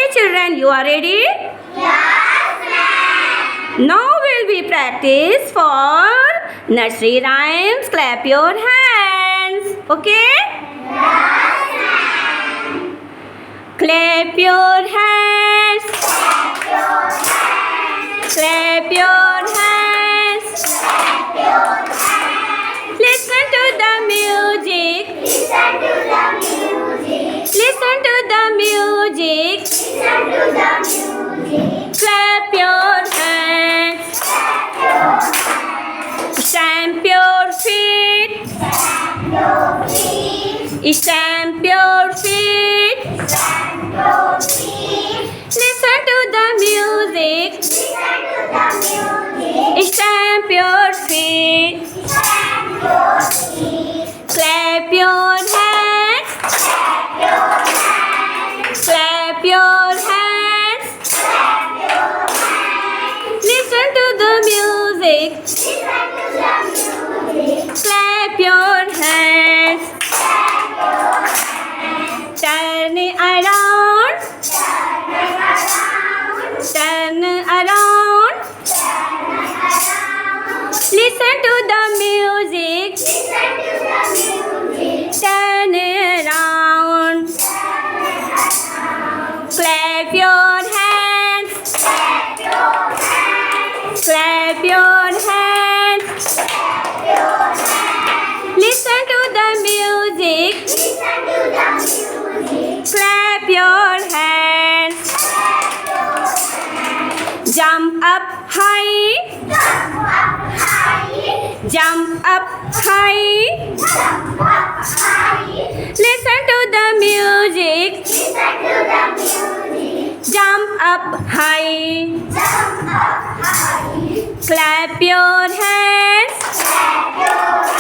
Okay, children, you are ready? Yes, ma'am. Now will we practice for nursery rhymes. Clap your hands. Okay? Yes, ma'am. Clap your hands. Clap your hands. Clap your hands. Clap your hands. Listen to the music. Listen to the music. Listen to the music. Listen to the music. Clap your hands. Clap your hands. Stamp your feet. Stamp your feet. Stamp your feet. Stamp your feet. Listen to the music. Listen to the music. Stamp your feet. Stamp your feet. Clap your hands. Clap your hands. Clap your hands. Clap your hands. Listen to the music. Listen to the music. Clap your hands. Clap your hands. Turn around. Turn around. Turn around. Turn around. Listen to the music. Listen to the music. Turn around. Turn around. Clap your hands. Clap your hands. Clap your hands. Clap your hands. Listen to the music. Listen to the music. Clap your hands. Clap your hands. Jump up high. Jump up high. Jump up high. Jump up high. Listen to the music. Listen to the music. Jump up high. Jump up high. Clap your hands. Clap your